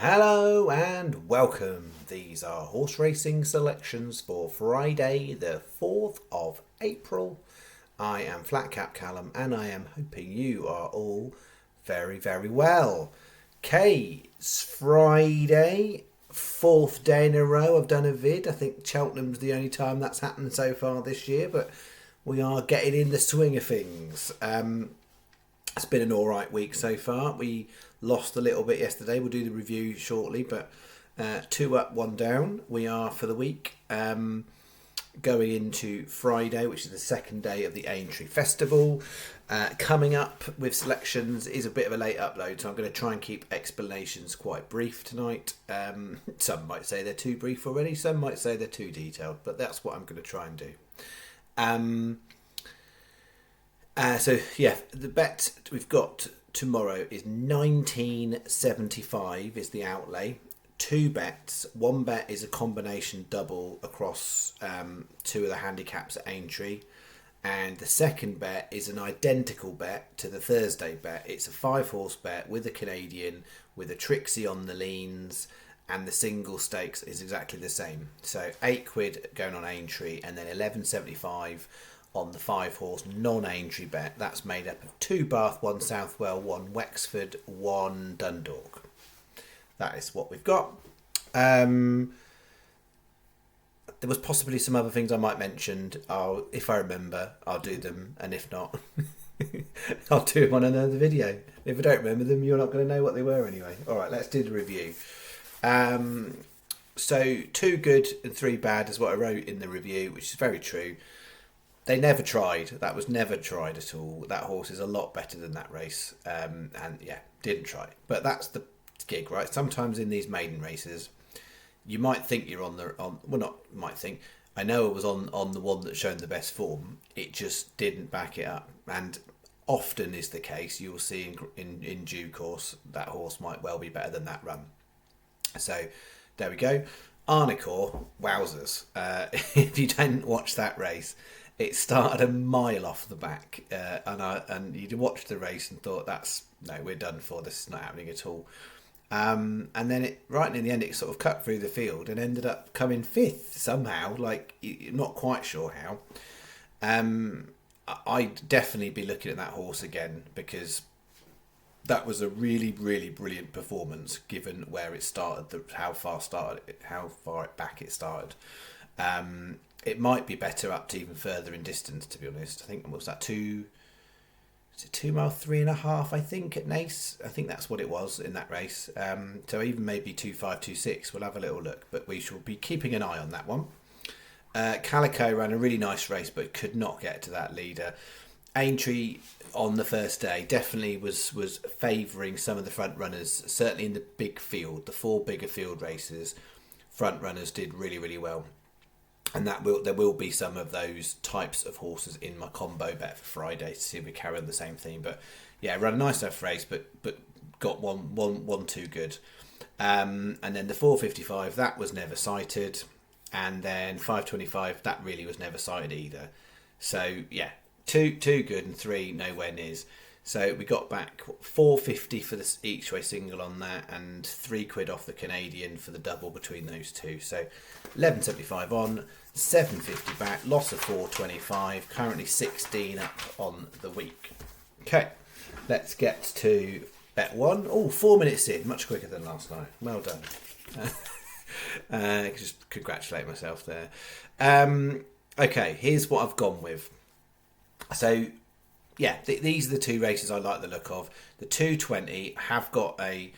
Hello and welcome. These are horse racing selections for Friday, the 4th of April. I am flatcapcallum and I am hoping you are all very, very well. It's Friday, 4th day in a row I've done a vid. I think Cheltenham's the only time that's happened so far this year, but we are getting in the swing of things. It's been an alright week so far. We lost a little bit yesterday. We'll do the review shortly, but 2 up, 1 down. We are for the week. Going into Friday, which is the second day of the Aintree Festival. Coming up with selections is a bit of a late upload, so I'm going to try and keep explanations quite brief tonight. Some might say they're too brief already, some might say they're too detailed, but that's what I'm going to try and do. The bet we've got tomorrow is 1975 is the outlay. 2 bets. 1 bet is a combination double across 2 of the handicaps at Aintree, and the second bet is an identical bet to the Thursday bet. It's a 5-horse bet with a Canadian, with a Trixie on the leans, and the single stakes is exactly the same. So £8 going on Aintree, and then 11.75 on the 5-horse non-Aintree bet. That's made up of 2 Bath, 1 Southwell, 1 Wexford, 1 Dundalk. That is what we've got. There was possibly some other things I might mention. If I remember, I'll do them, and if not, I'll do them on another video. If I don't remember them, you're not going to know what they were anyway. All right, let's do the review. So 2 good and 3 bad is what I wrote in the review, which is very true. They never tried. That was never tried at all. That horse is a lot better than that race. Didn't try. But that's the gig, right? Sometimes in these maiden races, you might think you're I know it was on the one that's shown the best form. It just didn't back it up. And often is the case. You'll see in due course that horse might well be better than that run. So there we go. Arnicore, wowzers. If you didn't watch that race, it started a mile off the back, and you watched the race and thought, we're done for, this is not happening at all. And then right in the end, it sort of cut through the field and ended up coming 5th somehow, like, you're not quite sure how. I'd definitely be looking at that horse again, because that was a really, really brilliant performance given where it started, how far back it started. It might be better up to even further in distance, to be honest. I think, what was that, 2 mile 3.5, I think, at Nace. I think that's what it was in that race. So even maybe 2.5, 2.6. We'll have a little look, but we shall be keeping an eye on that one. Calico ran a really nice race, but could not get to that leader. Aintree on the first day definitely was favouring some of the front runners, certainly in the big field, the 4 bigger field races. Front runners did really, really well. And there will be some of those types of horses in my combo bet for Friday to see if we carry on the same theme. But yeah, ran a nice enough race, but got one too good. And then the 4.55, that was never sighted. And then 5.25, that really was never sighted either. So yeah, two good and 3 nowhere nears. So we got back 4.50 for the each way single on that, and £3 off the Canadian for the double between those two. So 11.75 on, 7.50 back, loss of 4.25, currently 16 up on the week. Okay, let's get to bet 1. Oh, 4 minutes in, much quicker than last night. Well done. Just congratulate myself there. Okay, here's what I've gone with. So yeah, these are the 2 races I like the look of. The 220 have got a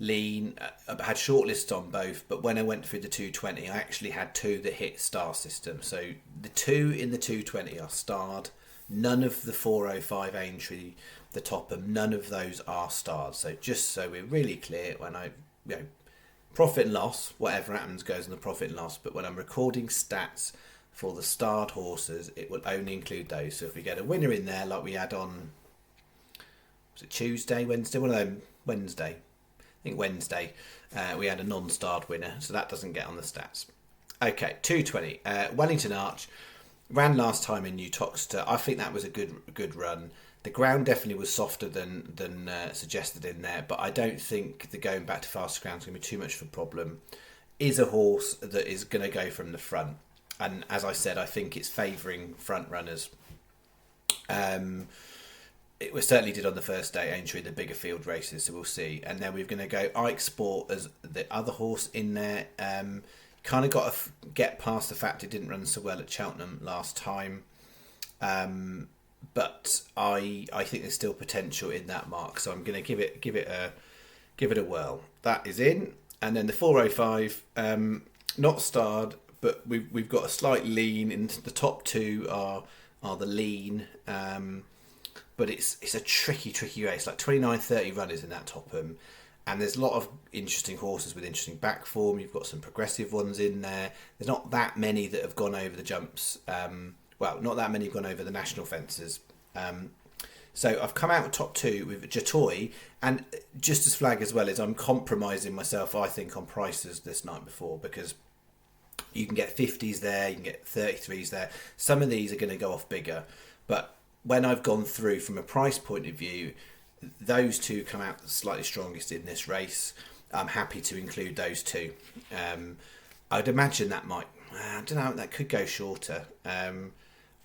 lean, had shortlists on both, but when I went through the 220, I actually had 2 that hit star system. So the 2 in the 220 are starred. None of the 405 Aintree, the Topham, none of those are starred. So just so we're really clear, when profit and loss, whatever happens goes in the profit and loss, but when I'm recording stats for the starred horses, it will only include those. So if we get a winner in there, like we had on, was it Tuesday, Wednesday? One of them, Wednesday. I think Wednesday, we had a non-starred winner, so that doesn't get on the stats. Okay, 220. Wellington Arch ran last time in New Toxter. I think that was a good run. The ground definitely was softer than suggested in there, but I don't think the going back to faster ground is going to be too much of a problem. Is a horse that is going to go from the front, and as I said, I think it's favouring front runners. It was certainly did on the first day, Aintree, the bigger field races, so we'll see. And then we're going to go Ike Sport as the other horse in there. Kind of got to get past the fact it didn't run so well at Cheltenham last time. But I think there's still potential in that mark, so I'm going to give it a whirl. That is in, and then the 405, not starred, but we've got a slight lean. Into the top two are the lean. But it's a tricky race, like 29-30 runners in that Topham, and there's a lot of interesting horses with interesting back form. You've got some progressive ones in there. There's not that many that have gone over the jumps. Not that many have gone over the national fences. So I've come out with top two with Jatoy, and just as flag as well is I'm compromising myself, I think, on prices this night before, because you can get 50s there, you can get 33s there. Some of these are going to go off bigger, but when I've gone through from a price point of view, those two come out the slightly strongest in this race. I'm happy to include those two. I'd imagine that might, I don't know, that could go shorter.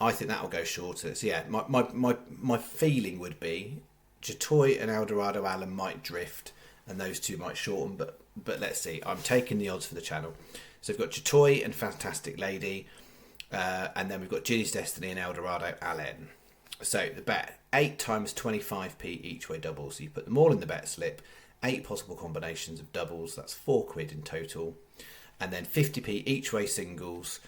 I think that will go shorter. So yeah, my feeling would be Jatoy and Eldorado Allen might drift, and those two might shorten. But let's see. I'm taking the odds for the channel. So we've got Jatoy and Fantastic Lady, and then we've got Ginny's Destiny and Eldorado Allen. So the bet, 8 times 25p each way doubles. So you put them all in the bet slip, 8 possible combinations of doubles. That's £4 in total, and then 50p each way singles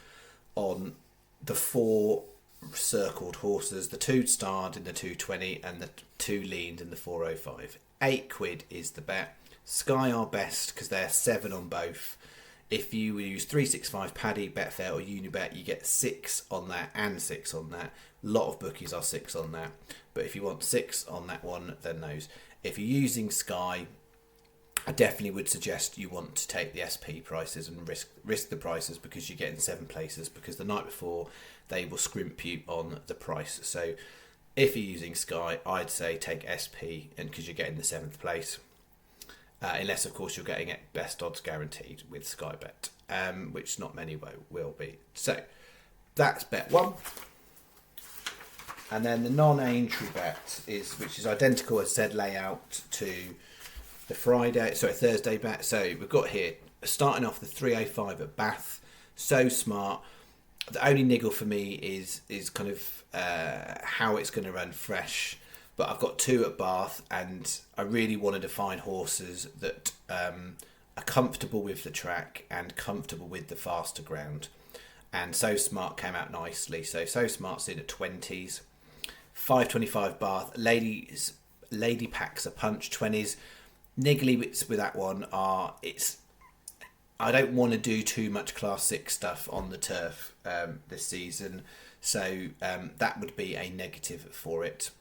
on the 4 circled horses, the 2 starred in the 220 and the 2 leaned in the 405. £8 is the bet. Sky are best because they're 7 on both. If you use 365 Paddy, Betfair or Unibet, you get 6 on that and 6 on that. A lot of bookies are 6 on that, but if you want 6 on that one, then those. If you're using Sky, I definitely would suggest you want to take the SP prices and risk the prices, because you're getting 7 places, because the night before they will scrimp you on the price. So if you're using Sky, I'd say take SP, and because you're getting the 7th place. Unless, of course, you're getting it best odds guaranteed with Sky Bet, which not many will be. So that's bet 1. And then the non-Aintree bet which is identical as said layout to the Thursday bet. So we've got here, starting off the 305 at Bath. So smart. The only niggle for me is kind of how it's going to run fresh. But I've got 2 at Bath, and I really wanted to find horses that are comfortable with the track and comfortable with the faster ground. And So Smart came out nicely. So Smart's in at 20s. 525 Bath. Lady Packs a punch 20s. Niggly bits with that one are I don't want to do too much Class 6 stuff on the turf this season. So that would be a negative for it.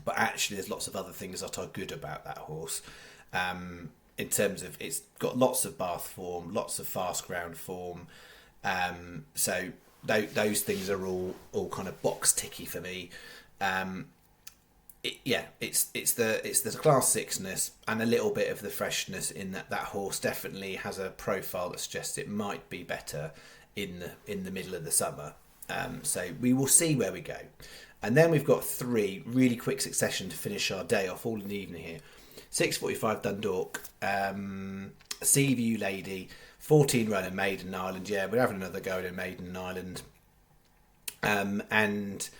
But actually, there's lots of other things that are good about that horse. In terms of it's got lots of Bath form, lots of fast ground form. So those things are all kind of box ticky for me. It's the Class 6ness and a little bit of the freshness in that horse definitely has a profile that suggests it might be better in the middle of the summer. So we will see where we go. And then we've got 3 really quick succession to finish our day off, all in the evening here. 6:45 Dundalk, Seaview Lady, 14 runner Maiden Island. Yeah, we're having another go in Maiden Island. And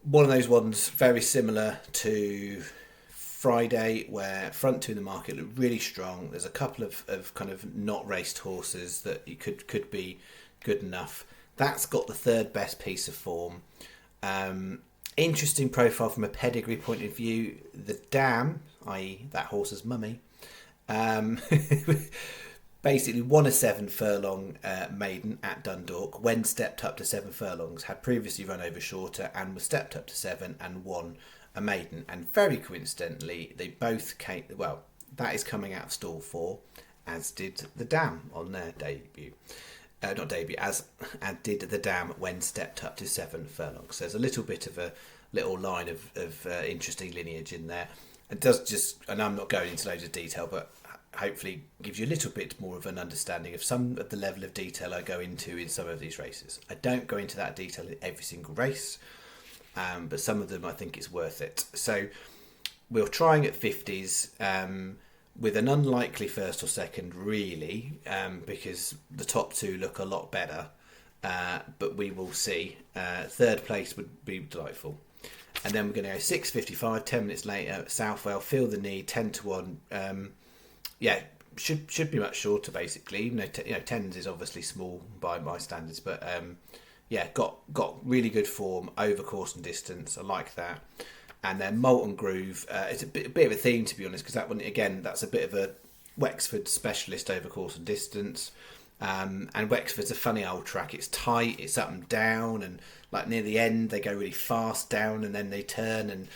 one of those ones very similar to Friday, where front 2 in the market look really strong. There's a couple of kind of not raced horses that you could be good enough. That's got the 3rd best piece of form. Interesting profile from a pedigree point of view. The Dam, i.e. that horse's mummy, basically won a 7 furlong maiden at Dundalk, when stepped up to 7 furlongs, had previously run over shorter and was stepped up to 7 and won a maiden. And very coincidentally, they both came, well, that is coming out of stall 4, as did the Dam on their debut. Not debut, as did the Dam when stepped up to 7 furlongs. So there's a little bit of a little line of interesting lineage in there. It does just, and I'm not going into loads of detail, but hopefully gives you a little bit more of an understanding of some of the level of detail I go into in some of these races. I don't go into that detail in every single race, but some of them I think it's worth it. So we're trying at 50s with an unlikely first or second, really, because the top two look a lot better, but we will see. Third place would be delightful. And then we're going to go 6:55, 10 minutes later, Southwell, Feel the Need, 10 to 1. Should be much shorter, basically. Even though 10s is obviously small by my standards, but got really good form over course and distance. I like that. And then Molten Groove, it's a bit of a theme, to be honest, because that one, again, that's a bit of a Wexford specialist over course and distance. And Wexford's a funny old track. It's tight, it's up and down, and like near the end they go really fast down and then they turn. And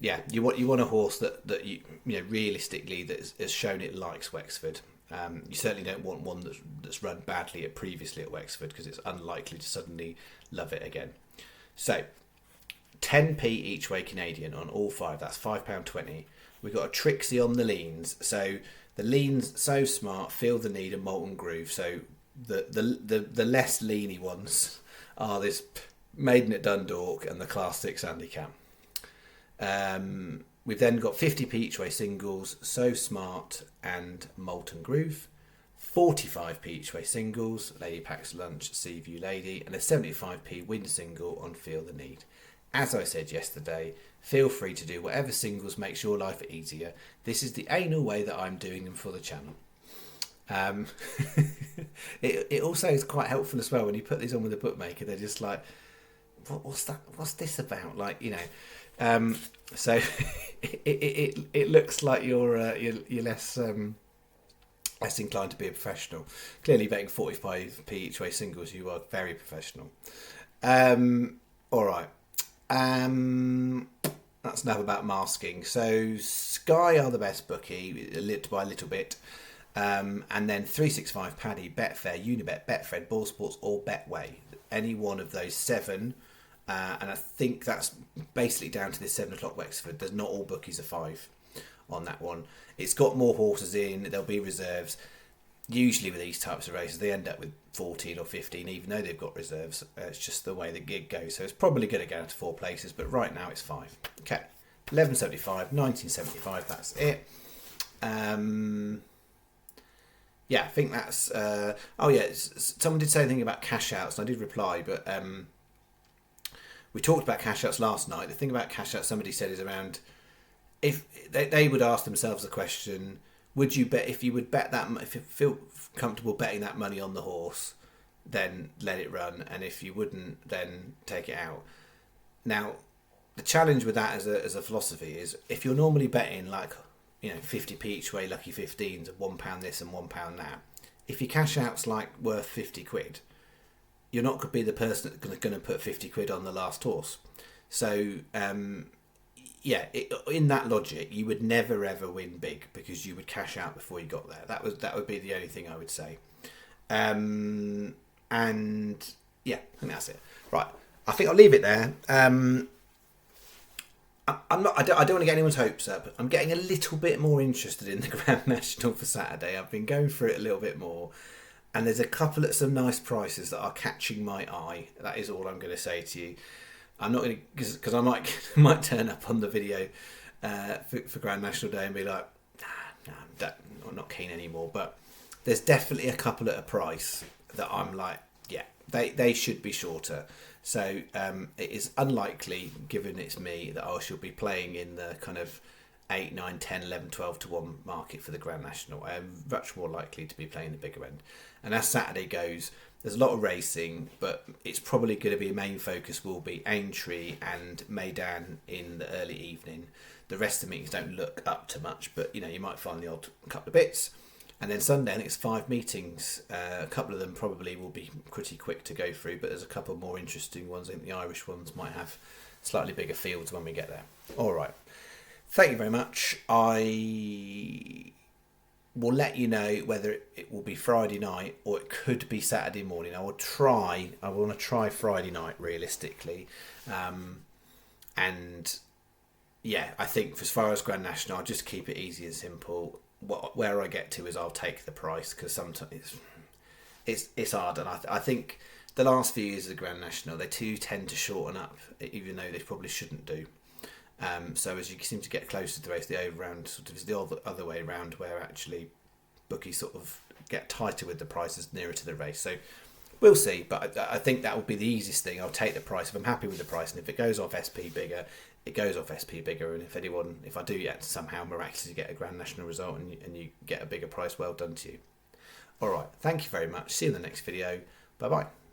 yeah, you want a horse that you realistically that has shown it likes Wexford. You certainly don't want one that's run badly previously at Wexford, because it's unlikely to suddenly love it again. So 10p each way Canadian on all 5. That's £5.20. We've got a Trixie on the leans. So the leans, So Smart, Feel the Need, and Molten Groove. So the less leany ones are this Maiden at Dundalk and the Class 6 handicap. We've then got 50p each way singles, So Smart and Molten Groove. 45p each way singles, Lady Packs Lunch, Sea View Lady, and a 75p win single on Feel the Need. As I said yesterday, feel free to do whatever singles makes your life easier. This is the anal way that I'm doing them for the channel. It also is quite helpful as well when you put these on with a bookmaker. They're just like, what's that? What's this about? Like, so it looks like you're less inclined to be a professional. Clearly, betting 45p each way singles, you are very professional. All right. That's enough about masking. So Sky are the best bookie by a little bit, and then 365 Paddy, Betfair, Unibet, Betfred, Ball Sports, or Betway. Any one of those 7, and I think that's basically down to this 7 o'clock Wexford. There's not all bookies are 5 on that one. It's got more horses in. There'll be reserves. Usually with these types of races, they end up with 14 or 15, even though they've got reserves. It's just the way the gig goes. So it's probably going to go to 4 places, but right now it's 5. Okay, 11.75, 19.75. That's it. I think that's. Someone did say anything about cash outs, and I did reply, but we talked about cash outs last night. The thing about cash outs, somebody said, is around if they would ask themselves the question. Would you bet, if you would bet that, if you feel comfortable betting that money on the horse, then let it run, and if you wouldn't, then take it out. Now, the challenge with that as a philosophy is, if you're normally betting 50p each way, lucky 15s, of £1 this and £1 that, if your cash out's worth 50 quid, you're not going to be the person that's going to put 50 quid on the last horse. So, in that logic, you would never ever win big, because you would cash out before you got there. That would be the only thing I would say. I think that's it. Right, I think I'll leave it there. I don't want to get anyone's hopes up. I'm getting a little bit more interested in the Grand National for Saturday. I've been going through it a little bit more, and there's a couple of some nice prices that are catching my eye. That is all I'm going to say to you. I'm not going to, because I might turn up on the video for Grand National Day and be like, I'm not keen anymore. But there's definitely a couple at a price that I'm like, yeah, they should be shorter. So it is unlikely, given it's me, that I shall be playing in the kind of 8, 9, 10, 11, 12 to 1 market for the Grand National. I am much more likely to be playing the bigger end. And as Saturday goes, there's a lot of racing, but it's probably going to be a main focus will be Aintree and Maidan in the early evening. The rest of the meetings don't look up to much, but you might find the odd couple of bits. And then Sunday, I think it's 5 meetings. A couple of them probably will be pretty quick to go through, but there's a couple more interesting ones. I think the Irish ones might have slightly bigger fields when we get there. All right. Thank you very much. I will let you know whether it will be Friday night or it could be Saturday morning. I want to try Friday night realistically. And yeah, I think as far as Grand National, I'll just keep it easy and simple. Where I get to is I'll take the price, because sometimes it's hard, and I think the last few years of the Grand National, they too tend to shorten up, even though they probably shouldn't do. So as you seem to get closer to the race, the over round sort of is the other way around, where actually bookies sort of get tighter with the prices nearer to the race. So we'll see, but I think that will be the easiest thing. I'll take the price if I'm happy with the price, and if it goes off SP bigger, it goes off SP bigger. And if I do yet somehow miraculously get a Grand National result and you get a bigger price, well done to you. All right, thank you very much. See you in the next video. Bye bye.